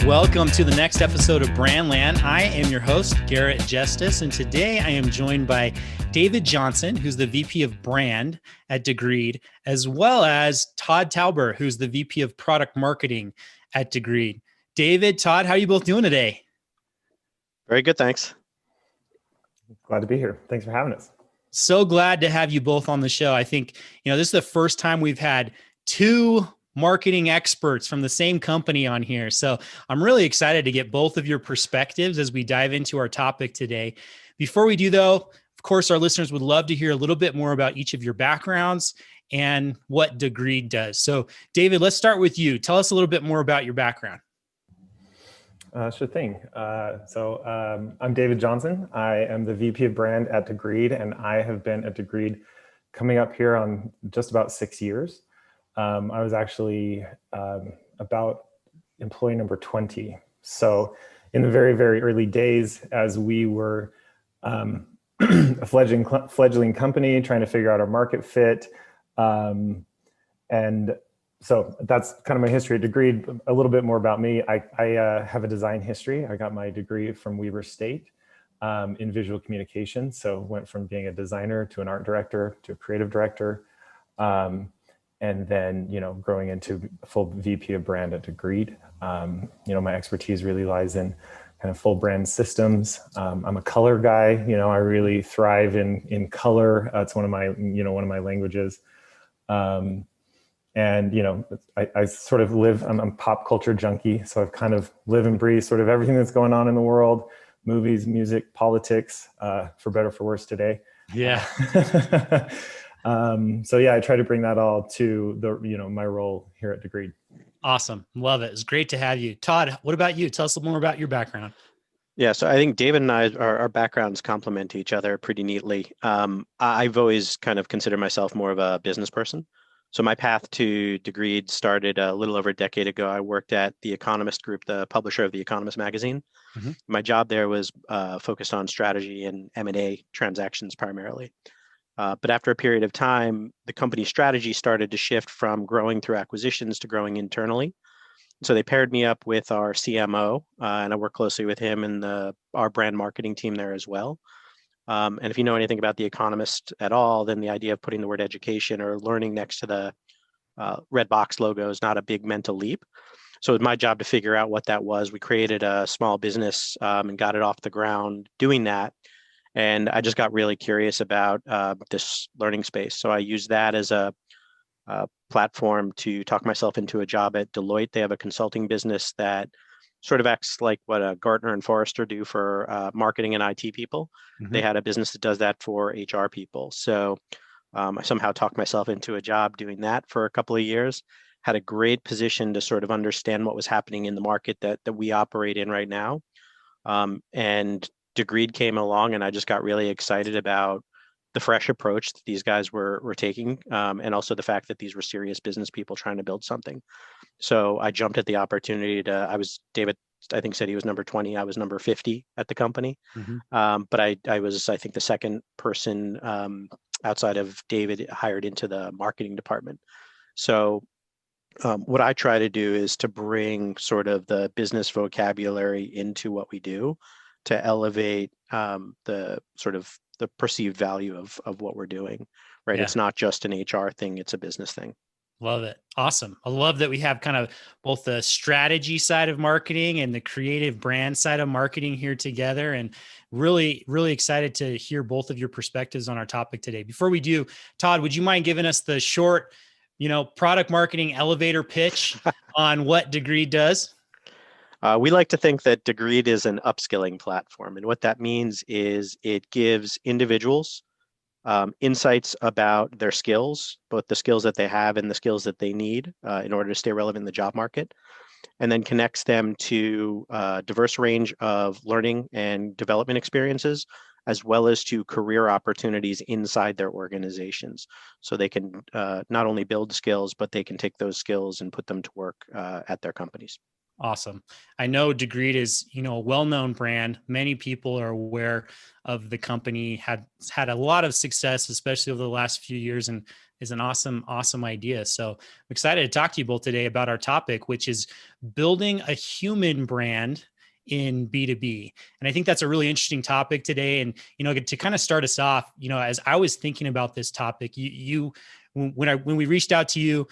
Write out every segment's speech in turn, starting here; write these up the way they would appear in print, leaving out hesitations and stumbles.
Welcome to the next episode of Brandland. I am your host, Garrett Justice, and today I am joined by David Johnson, who's the VP of Brand at Degreed, as well as Todd Tauber, who's the VP of Product Marketing at Degreed. David, Todd, how are you both doing today? Very good, thanks. Glad to be here. Thanks for having us. So glad to have you both on the show. I think, this is the first time we've had two marketing experts from the same company on here. So I'm really excited to get both of your perspectives as we dive into our topic today. Before we do, though, of course, our listeners would love to hear a little bit more about each of your backgrounds and what Degreed does. So David, let's start with you. Tell us a little bit more about your background. Sure thing. I'm David Johnson. I am the VP of Brand at Degreed, and I have been at Degreed coming up here on just about 6 years. I was actually about employee number 20. So in the very, very early days, as we were a fledgling company trying to figure out our market fit. And so that's kind of my history at Degreed. A little bit more about me. I have a design history. I got my degree from Weber State in visual communication. So went from being a designer to an art director to a creative director. And then, growing into full VP of brand at Degreed. My expertise really lies in kind of full brand systems. I'm a color guy. I really thrive in color. It's one of my languages. I sort of live, I'm a pop culture junkie. So I've kind of live and breathe sort of everything that's going on in the world, movies, music, politics, for better, for worse today. Yeah. I try to bring that all to my role here at Degreed. Awesome. Love it. It's great to have you. Todd, what about you? Tell us a little more about your background. Yeah, so I think David and I, our backgrounds complement each other pretty neatly. I've always kind of considered myself more of a business person. So my path to Degreed started a little over a decade ago. I worked at The Economist Group, the publisher of The Economist magazine. Mm-hmm. My job there was focused on strategy and M&A transactions primarily. But after a period of time, the company's strategy started to shift from growing through acquisitions to growing internally. So they paired me up with our CMO, and I work closely with him and our brand marketing team there as well. And if you know anything about The Economist at all, then the idea of putting the word education or learning next to the red box logo is not a big mental leap. So it was my job to figure out what that was. We created a small business and got it off the ground doing that. And I just got really curious about this learning space. So I used that as a platform to talk myself into a job at Deloitte. They have a consulting business that sort of acts like what Gartner and Forrester do for marketing and IT people. Mm-hmm. They had a business that does that for HR people. So I somehow talked myself into a job doing that for a couple of years. Had a great position to sort of understand what was happening in the market that we operate in right now. And Degreed came along, and I just got really excited about the fresh approach that these guys were taking, and also the fact that these were serious business people trying to build something. So I jumped at the opportunity David, I think, said he was number 20. I was number 50 at the company. Mm-hmm. But I was, I think, the second person outside of David hired into the marketing department. So what I try to do is to bring sort of the business vocabulary into what we do, to elevate the perceived value of what we're doing, right? Yeah. It's not just an HR thing, it's a business thing. Love it. Awesome. I love that we have kind of both the strategy side of marketing and the creative brand side of marketing here together, and really, really excited to hear both of your perspectives on our topic today. Before we do, Todd, would you mind giving us the short, product marketing elevator pitch on what Degreed does? We like to think that Degreed is an upskilling platform. And what that means is it gives individuals insights about their skills, both the skills that they have and the skills that they need in order to stay relevant in the job market, and then connects them to a diverse range of learning and development experiences, as well as to career opportunities inside their organizations. So they can not only build skills, but they can take those skills and put them to work at their companies. Awesome. I know Degreed is, a well-known brand. Many people are aware of the company, had a lot of success, especially over the last few years, and is an awesome idea. So I'm excited to talk to you both today about our topic, which is building a human brand in B2B. And I think that's a really interesting topic today. And, to kind of start us off, as I was thinking about this topic, when we reached out to you,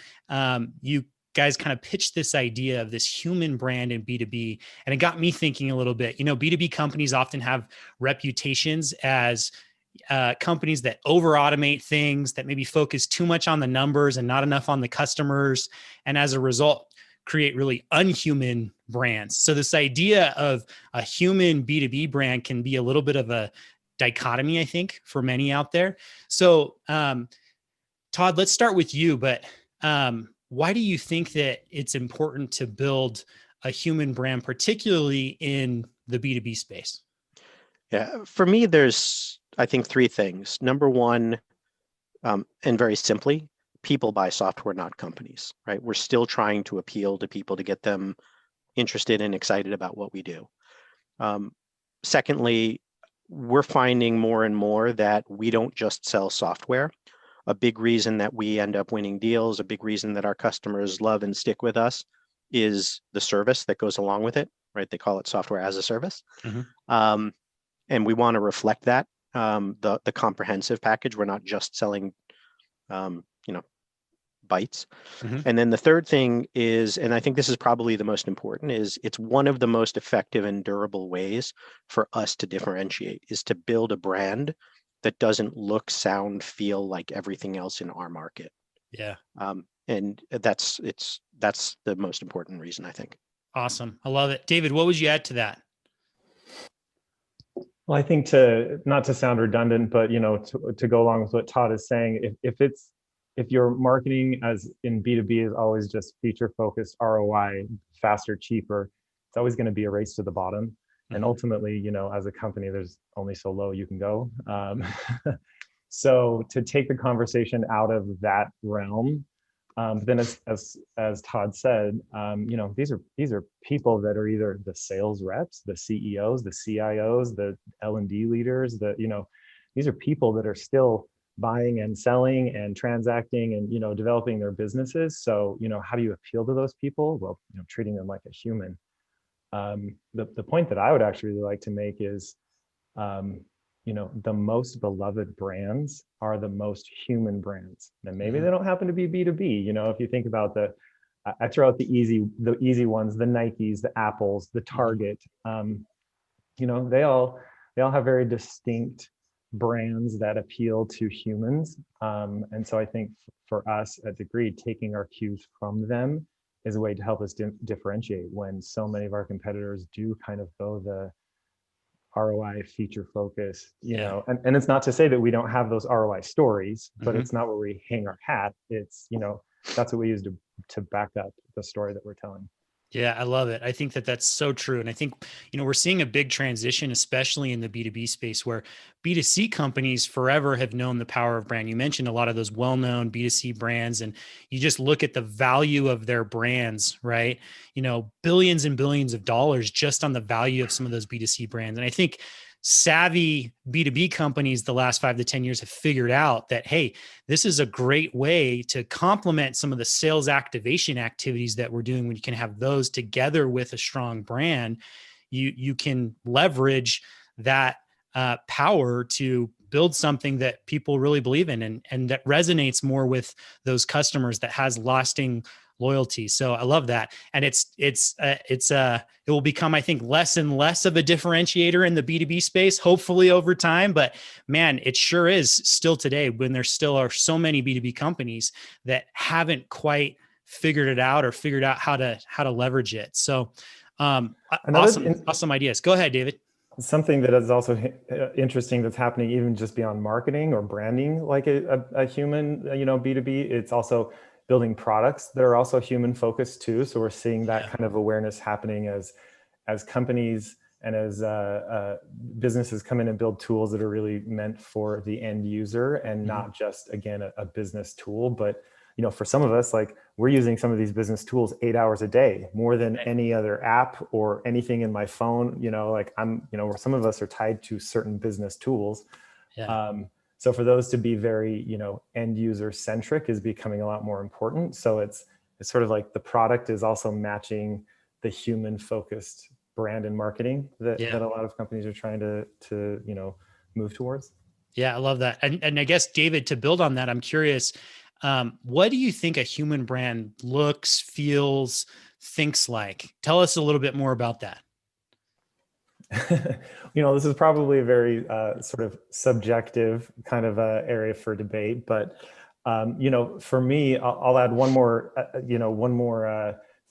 you guys kind of pitched this idea of this human brand in B2B. And it got me thinking a little bit. B2B companies often have reputations as companies that over automate things, that maybe focus too much on the numbers and not enough on the customers. And as a result, create really unhuman brands. So this idea of a human B2B brand can be a little bit of a dichotomy, I think, for many out there. So Todd, let's start with you, but why do you think that it's important to build a human brand, particularly in the B2B space? Yeah, for me, there's, I think, three things. Number one, and very simply, people buy software, not companies, right? We're still trying to appeal to people to get them interested and excited about what we do. Secondly, we're finding more and more that we don't just sell software. A big reason that we end up winning deals, a big reason that our customers love and stick with us is the service that goes along with it, right? They call it software as a service. Mm-hmm. And we want to reflect that, the comprehensive package. We're not just selling, bytes. Mm-hmm. And then the third thing is, and I think this is probably the most important, is it's one of the most effective and durable ways for us to differentiate, is to build a brand that doesn't look, sound, feel like everything else in our market. Yeah. And that's the most important reason, I think. Awesome. I love it. David, what would you add to that? Well, I think not to sound redundant, but to go along with what Todd is saying, if your marketing as in B2B is always just feature focused, ROI, faster, cheaper, it's always going to be a race to the bottom. Mm-hmm. And ultimately, as a company, there's only so low you can go. So to take the conversation out of that realm, then as Todd said, these are people that are either the sales reps, the CEOs, the CIOs, the L&D leaders, these are people that are still buying and selling and transacting and, developing their businesses. So, how do you appeal to those people? Well, treating them like a human. The point that I would actually really like to make is, the most beloved brands are the most human brands. And maybe they don't happen to be B2B. If you think about I throw out the easy ones, the Nikes, the Apples, the Target, they all have very distinct brands that appeal to humans. And so I think for us at Degree, taking our cues from them is a way to help us differentiate when so many of our competitors do kind of go the ROI feature focus, and it's not to say that we don't have those ROI stories, but it's not where we hang our hat. It's, that's what we use to back up the story that we're telling. Yeah, I love it. I think that that's so true. And I think, we're seeing a big transition, especially in the B2B space, where B2C companies forever have known the power of brand. You mentioned a lot of those well-known B2C brands, and you just look at the value of their brands, right? Billions and billions of dollars just on the value of some of those B2C brands. And I think savvy B2B companies the last 5 to 10 years have figured out that, hey, this is a great way to complement some of the sales activation activities that we're doing. When you can have those together with a strong brand, you can leverage that power to build something that people really believe in and that resonates more with those customers, that has lasting loyalty. So I love that. And it will become, I think, less and less of a differentiator in the B2B space, hopefully over time. But man, it sure is still today, when there still are so many B2B companies that haven't quite figured it out or figured out how to leverage it. So awesome ideas. Go ahead, David. Something that is also interesting that's happening even just beyond marketing or branding, like a human, B2B, it's also building products that are also human focused too. So we're seeing that kind of awareness happening as companies and as businesses come in and build tools that are really meant for the end user and not just, again, a business tool. But, for some of us, like, we're using some of these business tools 8 hours a day, more than any other app or anything in my phone, some of us are tied to certain business tools. Yeah. So for those to be very, end user centric is becoming a lot more important. So it's sort of like the product is also matching the human focused brand and marketing that a lot of companies are trying to move towards. Yeah, I love that. And I guess, David, to build on that, I'm curious, what do you think a human brand looks, feels, thinks like? Tell us a little bit more about that. This is probably a very sort of subjective kind of area for debate, but for me, I'll add one more,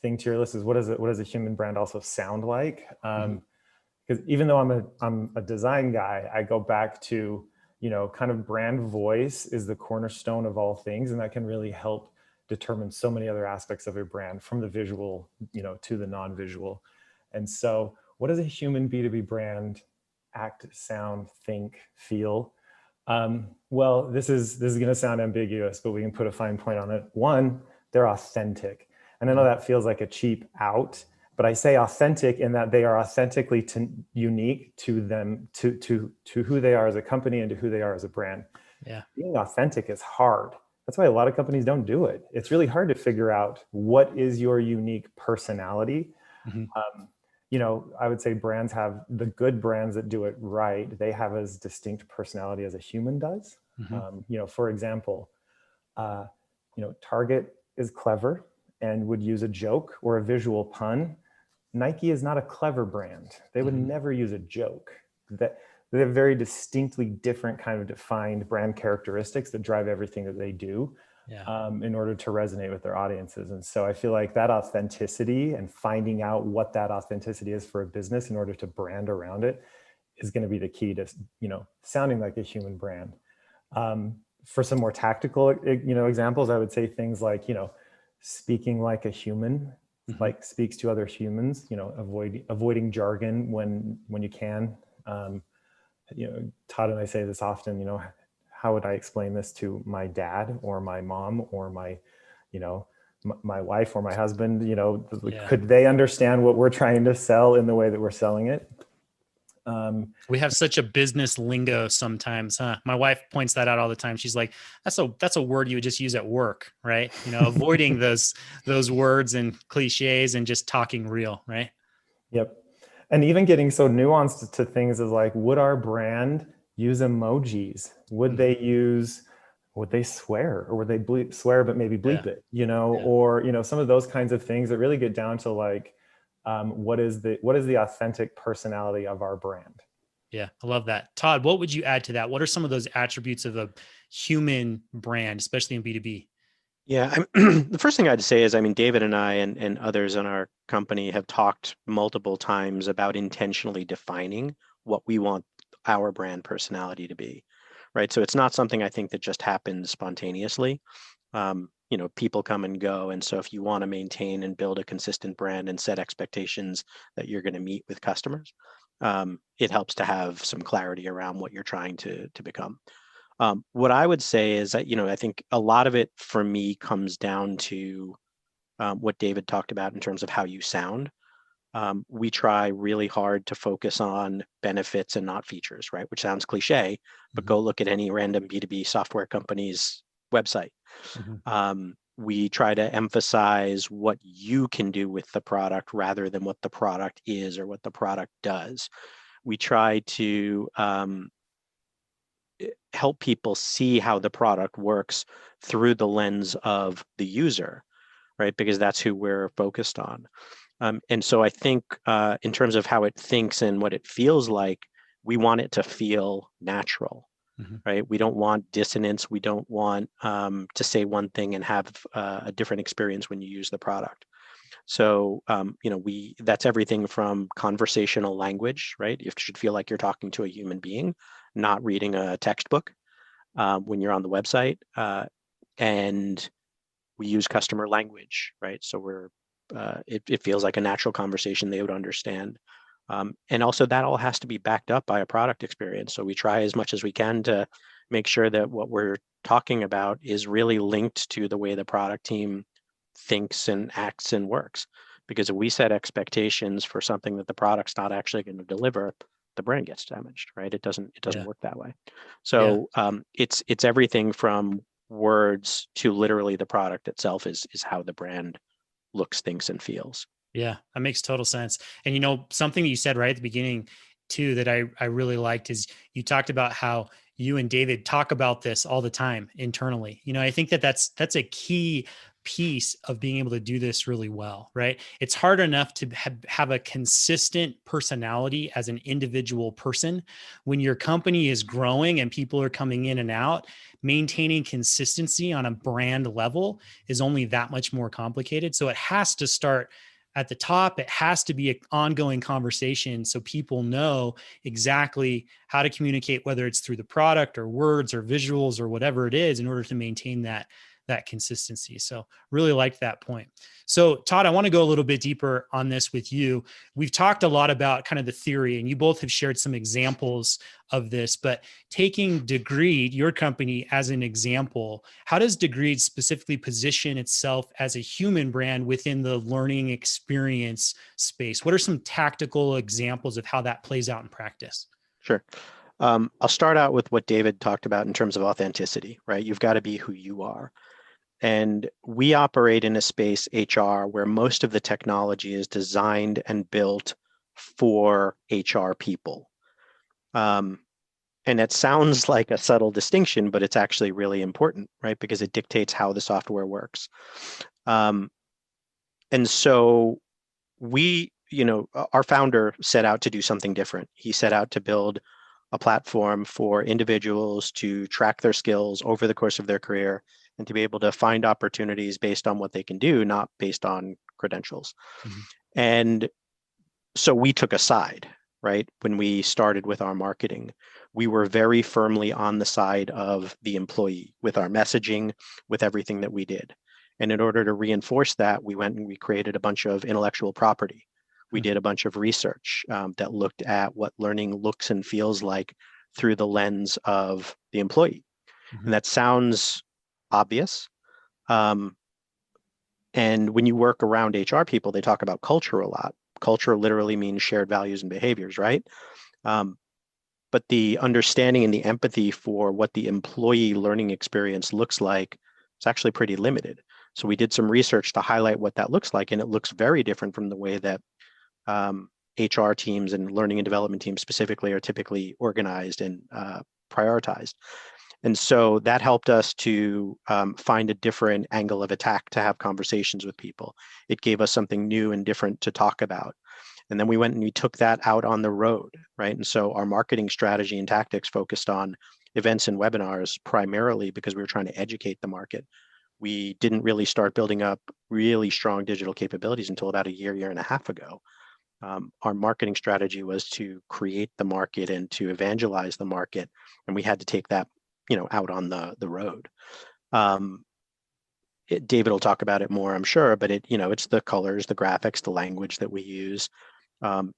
thing to your list is what does a human brand also sound like? Because even though I'm a design guy, I go back to kind of brand voice is the cornerstone of all things, and that can really help determine so many other aspects of a brand, from the visual to the non-visual. And so what does a human B2B brand act, sound, think, feel? Well, this is going to sound ambiguous, but we can put a fine point on it. One, they're authentic. And I know that feels like a cheap out, but I say authentic in that they are authentically unique to them, to who they are as a company and to who they are as a brand. Yeah. Being authentic is hard. That's why a lot of companies don't do it. It's really hard to figure out what is your unique personality. I would say brands have the good brands that do it right. They have as distinct personality as a human does. For example, Target is clever and would use a joke or a visual pun. Nike is not a clever brand. They would never use a joke. They have very distinctly different kind of defined brand characteristics that drive everything that they do. In order to resonate with their audiences. And so I feel like that authenticity and finding out what that authenticity is for a business in order to brand around it is going to be the key to, sounding like a human brand. For some more tactical, examples, I would say things like, speaking like a human, like speaks to other humans, avoiding jargon when you can. Todd and I say this often, how would I explain this to my dad or my mom or my wife or my husband? Could they understand what we're trying to sell in the way that we're selling it? We have such a business lingo sometimes, huh? My wife points that out all the time. She's like, that's a word you would just use at work, right? Avoiding those words and cliches and just talking real, right? Yep. And even getting so nuanced to things as like, would our brand use emojis? Would they swear, or would they swear but maybe bleep it? Or some of those kinds of things that really get down to like, what is the authentic personality of our brand? Yeah, I love that. Todd, what would you add to that? What are some of those attributes of a human brand, especially in B2B? Yeah, the first thing I'd say is, David and I and others in our company have talked multiple times about intentionally defining what we want our brand personality to be, right? So it's not something I think that just happens spontaneously. People come and go. And so if you want to maintain and build a consistent brand and set expectations that you're going to meet with customers, it helps to have some clarity around what you're trying to become. What I would say is that, I think a lot of it for me comes down to what David talked about in terms of how you sound. We try really hard to focus on benefits and not features, right? Which sounds cliche, but go look at any random B2B software company's website. We try to emphasize what you can do with the product rather than what the product is or what the product does. We try to help people see how the product works through the lens of the user, right? Because that's who we're focused on. And so I think in terms of how it thinks and what it feels like, we want it to feel natural, right? We don't want dissonance. We don't want to say one thing and have a different experience when you use the product. So, that's everything from conversational language, right? You should feel like you're talking to a human being, not reading a textbook when you're on the website. And we use customer language, right? So it feels like a natural conversation they would understand. And also that all has to be backed up by a product experience. So we try as much as we can to make sure that what we're talking about is really linked to the way the product team thinks and acts and works. Because if we set expectations for something that the product's not actually going to deliver, the brand gets damaged, right? It doesn't Yeah. work that way. So it's everything from words to literally the product itself is how the brand looks, thinks, and feels. Yeah, that makes total sense. And something that you said right at the beginning too that I really liked is you talked about how you and David talk about this all the time internally. I think that that's a key piece of being able to do this really well, right? It's hard enough to have a consistent personality as an individual person. When your company is growing and people are coming in and out, maintaining consistency on a brand level is only that much more complicated. So it has to start at the top. It has to be an ongoing conversation so people know exactly how to communicate, whether it's through the product or words or visuals or whatever it is, in order to maintain that consistency. So really liked that point. So Todd, I want to go a little bit deeper on this with you. We've talked a lot about kind of the theory, and you both have shared some examples of this, but taking Degreed, your company, as an example, how does Degreed specifically position itself as a human brand within the learning experience space? What are some tactical examples of how that plays out in practice? Sure. I'll start out with what David talked about in terms of authenticity, right? You've got to be who you are. And we operate in a space, HR, where most of the technology is designed and built for HR people. And it sounds like a subtle distinction, but it's actually really important, right? Because it dictates how the software works. And so our founder set out to do something different. He set out to build a platform for individuals to track their skills over the course of their career and to be able to find opportunities based on what they can do, not based on credentials. Mm-hmm. And so we took a side, right? When we started with our marketing, we were very firmly on the side of the employee with our messaging, with everything that we did. And in order to reinforce that, we went and we created a bunch of intellectual property. We did a bunch of research that looked at what learning looks and feels like through the lens of the employee. Mm-hmm. And that sounds obvious. And when you work around HR people, they talk about culture a lot. Culture literally means shared values and behaviors, right? But the understanding and the empathy for what the employee learning experience looks like is actually pretty limited. So we did some research to highlight what that looks like, and it looks very different from the way that HR teams and learning and development teams specifically are typically organized and prioritized. And so that helped us to find a different angle of attack to have conversations with people. It gave us something new and different to talk about. And then we went and we took that out on the road, right? And so our marketing strategy and tactics focused on events and webinars primarily because we were trying to educate the market. We didn't really start building up really strong digital capabilities until about a year and a half ago. Our marketing strategy was to create the market and to evangelize the market, and we had to take that, out on the road. David will talk about it more, I'm sure, but it's the colors, the graphics, the language that we use.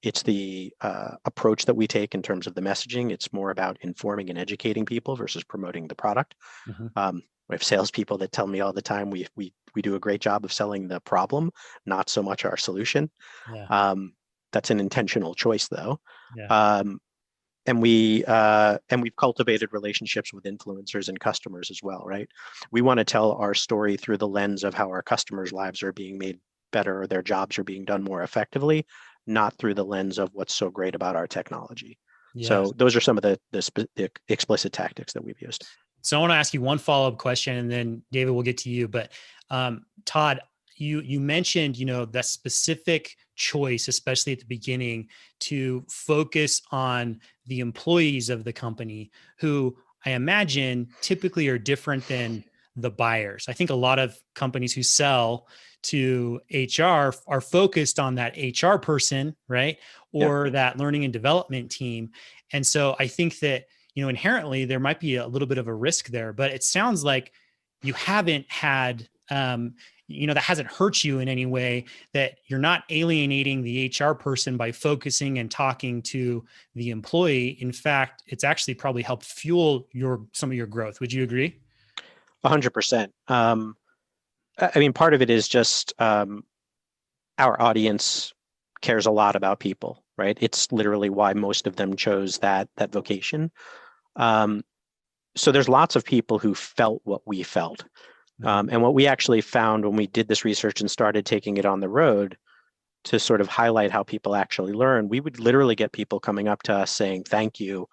It's the approach that we take in terms of the messaging. It's more about informing and educating people versus promoting the product. Mm-hmm. We have salespeople that tell me all the time we do a great job of selling the problem, not so much our solution. Yeah. That's an intentional choice, though. Yeah. And we've cultivated relationships with influencers and customers as well, right? We want to tell our story through the lens of how our customers' lives are being made better or their jobs are being done more effectively, not through the lens of what's so great about our technology. Yes. So those are some of the explicit tactics that we've used. So I want to ask you one follow-up question, and then David, we'll get to you. But Todd, you mentioned, that specific choice, especially at the beginning, to focus on the employees of the company, who I imagine typically are different than the buyers. I think a lot of companies who sell to HR are focused on that HR person, right? Or that learning and development team. And so I think that, inherently there might be a little bit of a risk there, but it sounds like you haven't had, that hasn't hurt you in any way, that you're not alienating the HR person by focusing and talking to the employee. In fact, it's actually probably helped fuel some of your growth. Would you agree? 100%. Part of it is just our audience cares a lot about people, right? It's literally why most of them chose that vocation. So there's lots of people who felt what we felt. And what we actually found when we did this research and started taking it on the road to sort of highlight how people actually learn, we would literally get people coming up to us saying, thank you,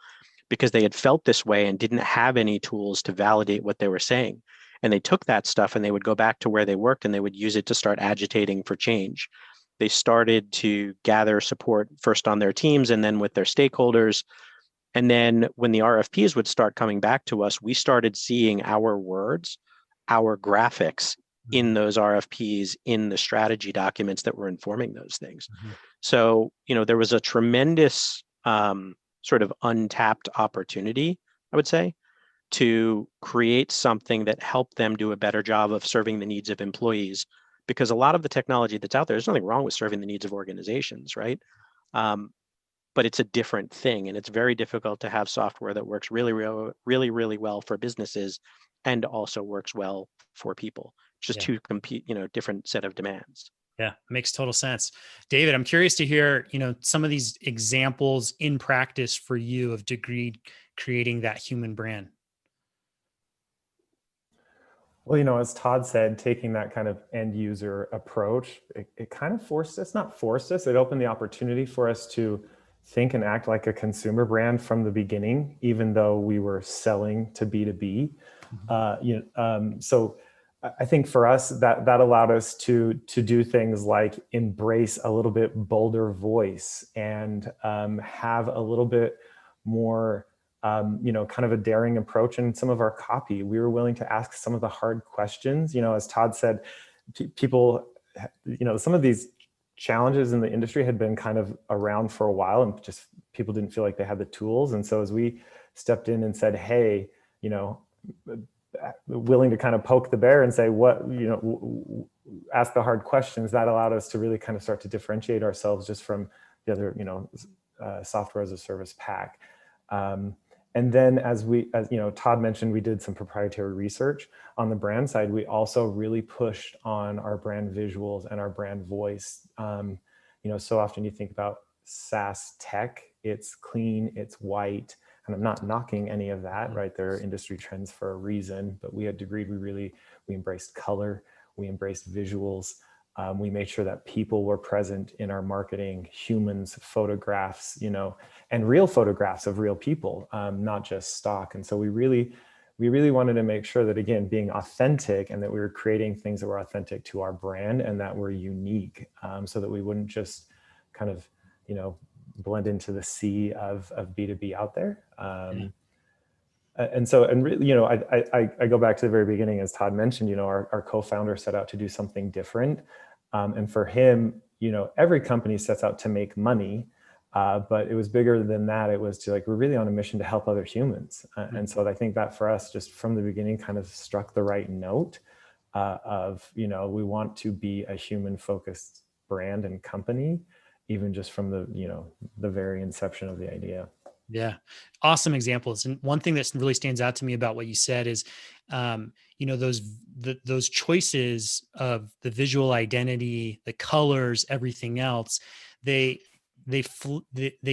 because they had felt this way and didn't have any tools to validate what they were saying. And they took that stuff and they would go back to where they worked and they would use it to start agitating for change. They started to gather support first on their teams and then with their stakeholders. And then when the RFPs would start coming back to us, we started seeing our words, our graphics in those RFPs, in the strategy documents that were informing those things. So, there was a tremendous sort of untapped opportunity, I would say, to create something that helped them do a better job of serving the needs of employees. Because a lot of the technology that's out there, there's nothing wrong with serving the needs of organizations, right? But it's a different thing, and it's very difficult to have software that works really, really well for businesses and also works well for people. Just two different set of demands. Yeah, makes total sense. David, I'm curious to hear, some of these examples in practice for you of Degreed creating that human brand. Well, as Todd said, taking that kind of end user approach, it kind of forced us, not forced us, it opened the opportunity for us to think and act like a consumer brand from the beginning, even though we were selling to B2B. So I think for us that allowed us to do things like embrace a little bit bolder voice and have a little bit more kind of a daring approach in some of our copy. We were willing to ask some of the hard questions. As Todd said, people, some of these challenges in the industry had been kind of around for a while and just people didn't feel like they had the tools. And so as we stepped in and said, hey, willing to kind of poke the bear and say ask the hard questions, that allowed us to really kind of start to differentiate ourselves just from the other, software as a service pack. And then as Todd mentioned, we did some proprietary research on the brand side. We also really pushed on our brand visuals and our brand voice. So often you think about SaaS tech, it's clean, it's white, and I'm not knocking any of that, right? There are industry trends for a reason, but we at Degreed, we embraced color, we embraced visuals. We made sure that people were present in our marketing, humans, photographs, and real photographs of real people, not just stock. And so we really wanted to make sure that, again, being authentic and that we were creating things that were authentic to our brand and that were unique, so that we wouldn't just kind of, blend into the sea of B2B out there. And really, I go back to the very beginning, as Todd mentioned, our co-founder set out to do something different. And for him, every company sets out to make money, but it was bigger than that. It was we're really on a mission to help other humans. And so I think that for us, just from the beginning, kind of struck the right note of, we want to be a human-focused brand and company, even just from the very inception of the idea. Yeah. Awesome examples. And one thing that really stands out to me about what you said is, those choices of the visual identity, the colors, everything else, they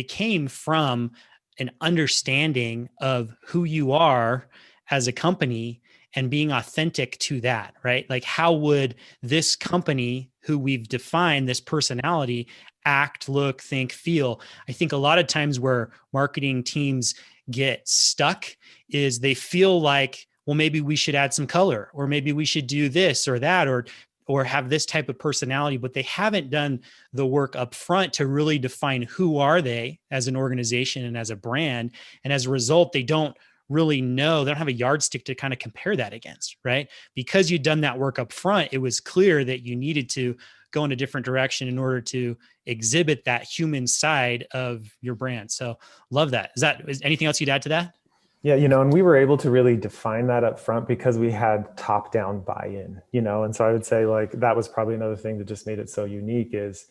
came from an understanding of who you are as a company and being authentic to that, right? Like, how would this company, who we've defined, this personality, act, look, think, feel? I think a lot of times where marketing teams get stuck is they feel like, well, maybe we should add some color, or maybe we should do this or that, or have this type of personality, but they haven't done the work up front to really define who are they as an organization and as a brand. And as a result, they don't really know, they don't have a yardstick to kind of compare that against, right? Because you'd done that work up front, it was clear that you needed to go in a different direction in order to exhibit that human side of your brand. So love that. Is anything else you'd add to that? Yeah, and we were able to really define that up front because we had top-down buy-in, and so I would say that was probably another thing that just made it so unique is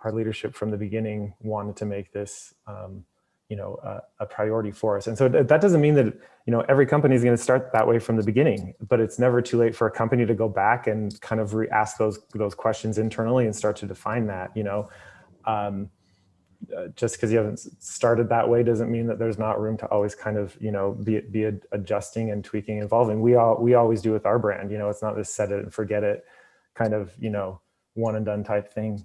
our leadership from the beginning wanted to make this, a priority for us. And so that doesn't mean that, every company is going to start that way from the beginning, but it's never too late for a company to go back and kind of ask those questions internally and start to define that, just because you haven't started that way doesn't mean that there's not room to always kind of, be adjusting and tweaking, evolving. We always do with our brand. It's not this set it and forget it kind of, one and done type thing.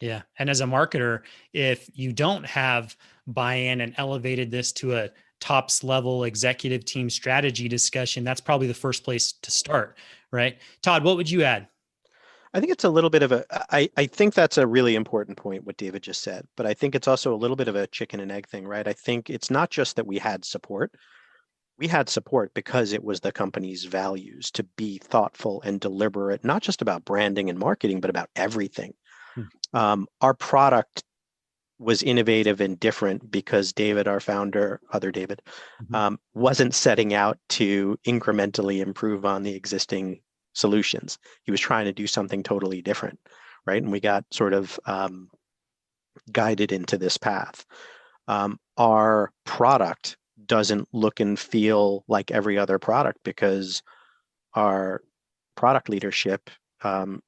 Yeah. And as a marketer, if you don't have buy-in and elevated this to a tops level executive team strategy discussion, that's probably the first place to start, right? Todd, what would you add? I think it's a little bit of I think that's a really important point, what David just said, but I think it's also a little bit of a chicken and egg thing, right? I think it's not just that we had support. We had support because it was the company's values to be thoughtful and deliberate, not just about branding and marketing, but about everything. Our product was innovative and different because David, our founder, other David, wasn't setting out to incrementally improve on the existing solutions. He was trying to do something totally different, right? And we got sort of guided into this path. Our product doesn't look and feel like every other product because our product leadership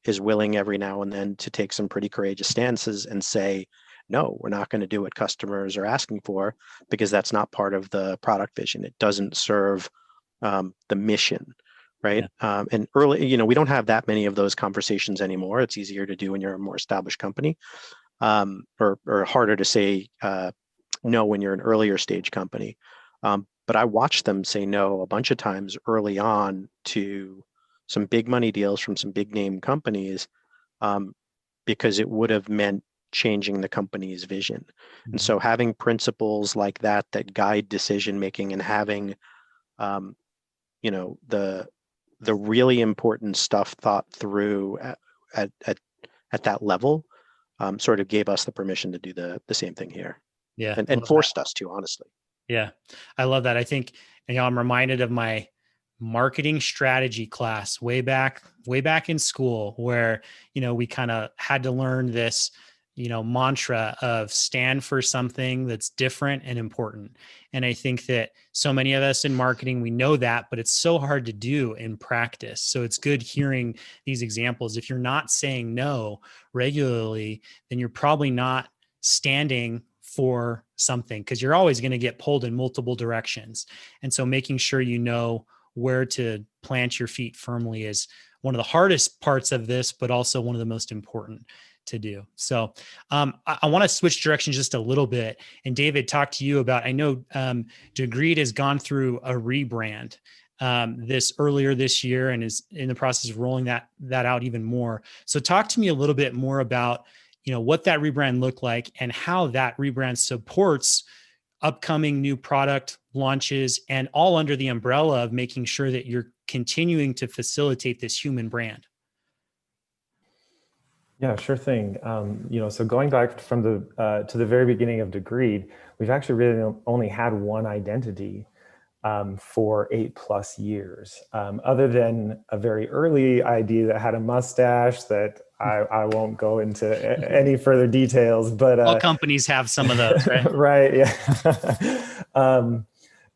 is willing every now and then to take some pretty courageous stances and say, no, we're not going to do what customers are asking for because that's not part of the product vision. It doesn't serve the mission, right? Yeah. And early, we don't have that many of those conversations anymore. It's easier to do when you're a more established company, or harder to say no when you're an earlier stage company. But I watched them say no a bunch of times early on to some big money deals from some big name companies because it would have meant changing the company's vision. Mm-hmm. And so having principles like that guide decision making and having the really important stuff thought through at that level sort of gave us the permission to do the same thing here. Yeah. And forced us to, honestly. Yeah. I love that. I think, I'm reminded of my marketing strategy class way back in school where, we kind of had to learn this, mantra of stand for something that's different and important. And I think that so many of us in marketing, we know that, but it's so hard to do in practice. So it's good hearing these examples. If you're not saying no regularly, then you're probably not standing for something because you're always going to get pulled in multiple directions. And so making sure where to plant your feet firmly is one of the hardest parts of this, but also one of the most important to do. So I want to switch directions just a little bit. And David, talk to you about, I know Degreed has gone through a rebrand this earlier this year and is in the process of rolling that out even more. So talk to me a little bit more about, what that rebrand looked like and how that rebrand supports upcoming new product launches and all under the umbrella of making sure that you're continuing to facilitate this human brand. Yeah, sure thing. So going back from to the very beginning of Degreed, we've actually really only had one identity for 8+ years, other than a very early ID that had a mustache that I won't go into any further details, but all companies have some of those, right? Right. Yeah.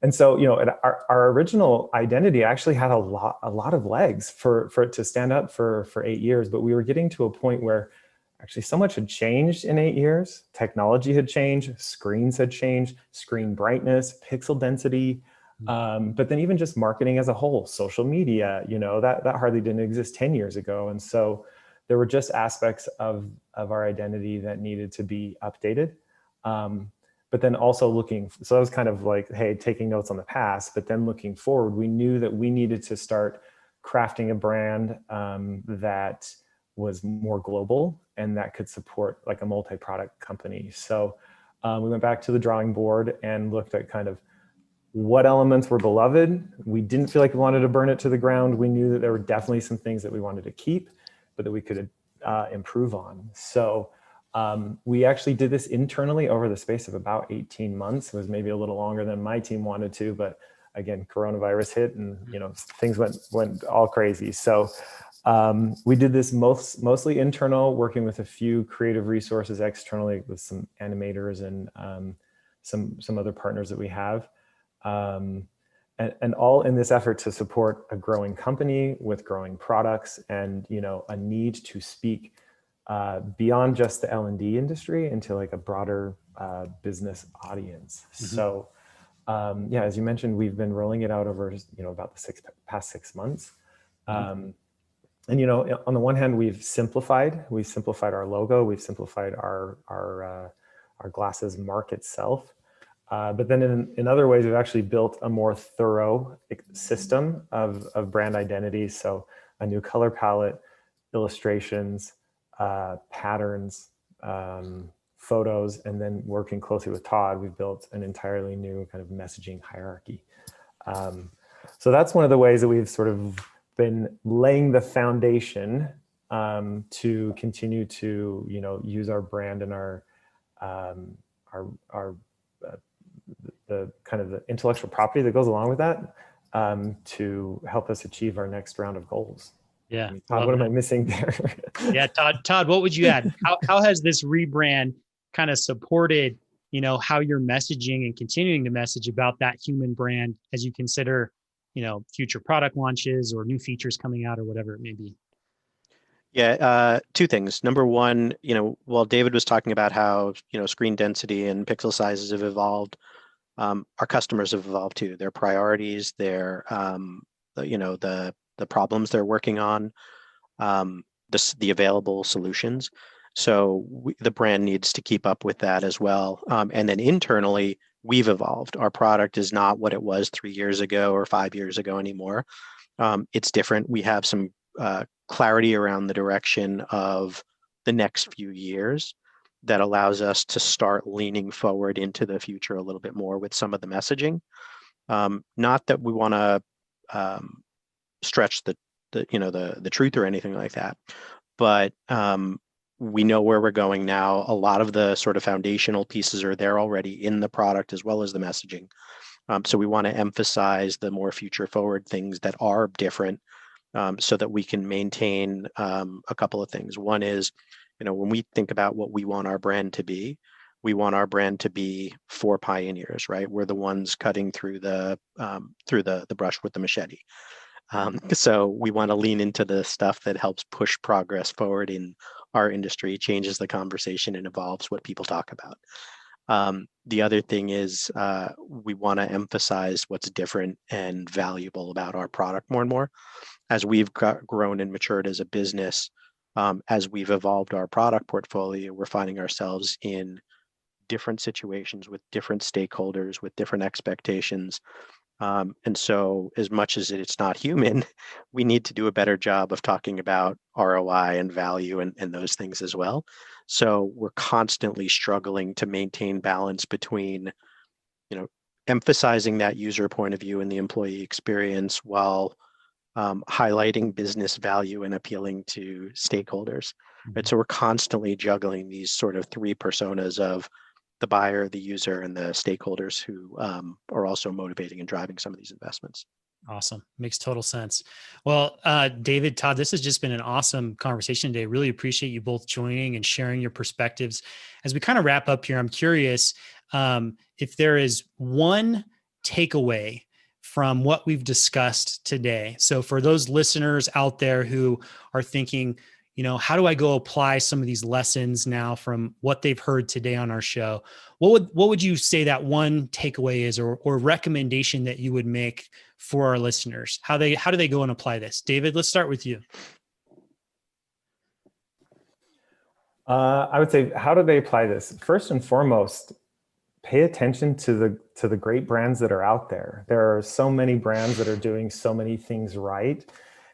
And so, our original identity actually had a lot of legs for it to stand up for 8 years, but we were getting to a point where actually so much had changed in 8 years. Technology had changed, screens had changed, screen brightness, pixel density, but then even just marketing as a whole, social media, that hardly didn't exist 10 years ago. And so there were just aspects of our identity that needed to be updated. But then also so that was kind of like, hey, taking notes on the past, but then looking forward, we knew that we needed to start crafting a brand that was more global and that could support like a multi-product company. So we went back to the drawing board and looked at kind of what elements were beloved. We didn't feel like we wanted to burn it to the ground. We knew that there were definitely some things that we wanted to keep, but that we could improve on. So we actually did this internally over the space of about 18 months. It was maybe a little longer than my team wanted to, but again, coronavirus hit and things went all crazy. So we did this mostly internal, working with a few creative resources externally with some animators and some other partners that we have. And all in this effort to support a growing company with growing products and, a need to speak beyond just the L&D industry into like a broader business audience. So yeah, as you mentioned, we've been rolling it out over, about the past 6 months. And, on the one hand, we've simplified our logo, we've simplified our glasses mark itself. But then in other ways, we've actually built a more thorough system of brand identity. So a new color palette, illustrations, patterns, photos, and then working closely with Todd, we've built an entirely new kind of messaging hierarchy. So that's one of the ways that we've sort of been laying the foundation to continue to, use our brand and the kind of the intellectual property that goes along with that to help us achieve our next round of goals. Yeah. Todd, what am I missing there? Yeah, Todd, what would you add? How has this rebrand kind of supported, how you're messaging and continuing to message about that human brand as you consider, future product launches or new features coming out or whatever it may be? Yeah, two things. Number one, while David was talking about how, screen density and pixel sizes have evolved, our customers have evolved too. Their priorities, their, the problems they're working on, the available solutions. So the brand needs to keep up with that as well. And then internally, we've evolved. Our product is not what it was 3 years ago or 5 years ago anymore. It's different. We have some clarity around the direction of the next few years that allows us to start leaning forward into the future a little bit more with some of the messaging. Not that we want to stretch the truth or anything like that, but we know where we're going now. A lot of the sort of foundational pieces are there already in the product as well as the messaging. So we want to emphasize the more future forward things that are different so that we can maintain a couple of things. One is, when we think about what we want our brand to be, we want our brand to be for pioneers, right? We're the ones cutting through the brush with the machete. So we want to lean into the stuff that helps push progress forward in our industry, changes the conversation, and evolves what people talk about. The other thing is we want to emphasize what's different and valuable about our product more and more. As we've grown and matured as a business, as we've evolved our product portfolio, we're finding ourselves in different situations with different stakeholders, with different expectations. And so as much as it's not human, we need to do a better job of talking about ROI and value and those things as well. So we're constantly struggling to maintain balance between, emphasizing that user point of view and the employee experience while highlighting business value and appealing to stakeholders. Right? So we're constantly juggling these sort of three personas of the buyer, the user, and the stakeholders who are also motivating and driving some of these investments. Awesome. Makes total sense. Well, David, Todd, this has just been an awesome conversation today. Really appreciate you both joining and sharing your perspectives. As we kind of wrap up here, I'm curious if there is one takeaway from what we've discussed today. So for those listeners out there who are thinking, how do I go apply some of these lessons now from what they've heard today on our show? What would you say that one takeaway is, or recommendation that you would make for our listeners? How do they go and apply this? David, let's start with you. I would say, how do they apply this? First and foremost, pay attention to the great brands that are out there. There are so many brands that are doing so many things right.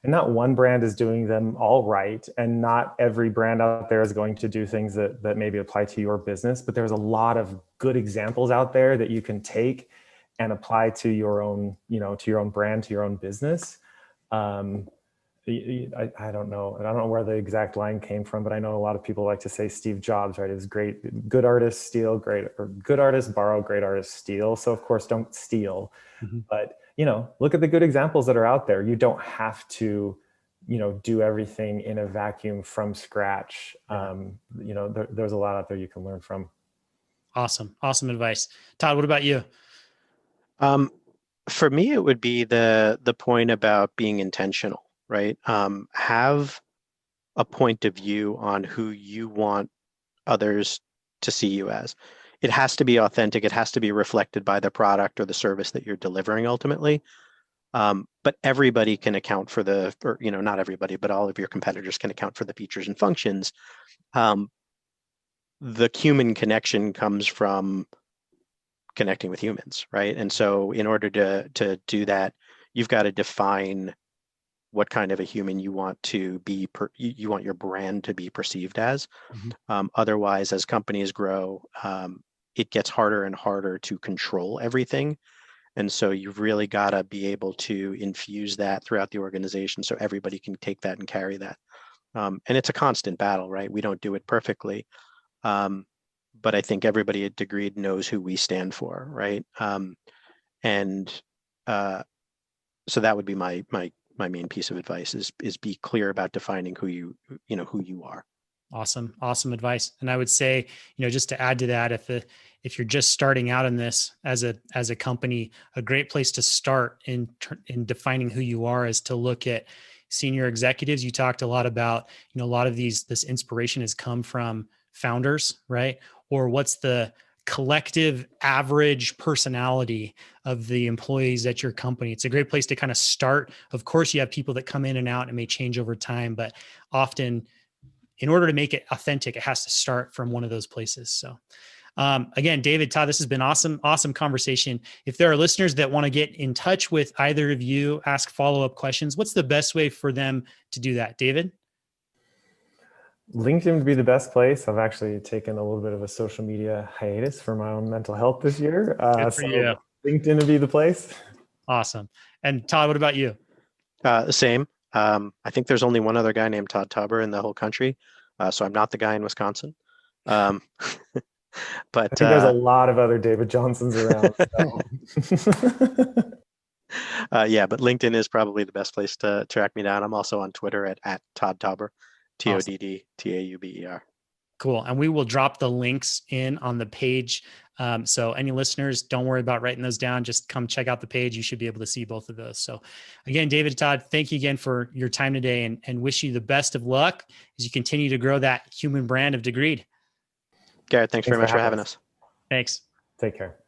And not one brand is doing them all right. And not every brand out there is going to do things that maybe apply to your business. But there's a lot of good examples out there that you can take and apply to your own, to your own brand, to your own business. I don't know. I don't know where the exact line came from, but I know a lot of people like to say Steve Jobs, right? It was great. Good artists steal, good artists borrow, great artists steal. So of course, don't steal. But look at the good examples that are out there. You don't have to, do everything in a vacuum from scratch. There's a lot out there you can learn from. Awesome advice, Todd. What about you? For me, it would be the point about being intentional. Right? Have a point of view on who you want others to see you as. It has to be authentic. It has to be reflected by the product or the service that you're delivering ultimately. But everybody can account for or not everybody, but all of your competitors can account for the features and functions. The human connection comes from connecting with humans, right? And so in order to do that, you've got to define what kind of a human you want to be, you want your brand to be perceived as. Otherwise, as companies grow, it gets harder and harder to control everything. And so you've really got to be able to infuse that throughout the organization so everybody can take that and carry that. And it's a constant battle, right? We don't do it perfectly. But I think everybody at Degreed knows who we stand for, right? So that would be my main piece of advice is be clear about defining who you are. Awesome. Awesome advice. And I would say, just to add to that, if you're just starting out in this as a company, a great place to start in defining who you are is to look at senior executives. You talked a lot about, a lot of this inspiration has come from founders, right? Or what's the collective average personality of the employees at your company. It's a great place to kind of start. Of course, you have people that come in and out and may change over time, but often in order to make it authentic, it has to start from one of those places. So again, David, Todd, this has been awesome conversation. If there are listeners that want to get in touch with either of you, ask follow-up questions, what's the best way for them to do that? David? LinkedIn would be the best place. I've actually taken a little bit of a social media hiatus for my own mental health this year. Good for you. LinkedIn would be the place. Awesome. And Todd, what about you? Same. I think there's only one other guy named Todd Tauber in the whole country. So I'm not the guy in Wisconsin. But I think there's a lot of other David Johnsons around. Yeah, but LinkedIn is probably the best place to track me down. I'm also on Twitter at Todd Tauber, TODD-TAUBER. Cool. And we will drop the links in on the page. So any listeners, don't worry about writing those down. Just come check out the page. You should be able to see both of those. So again, David, Todd, thank you again for your time today and wish you the best of luck as you continue to grow that human brand of Degreed. Garrett, thanks very much for having us. Thanks. Take care.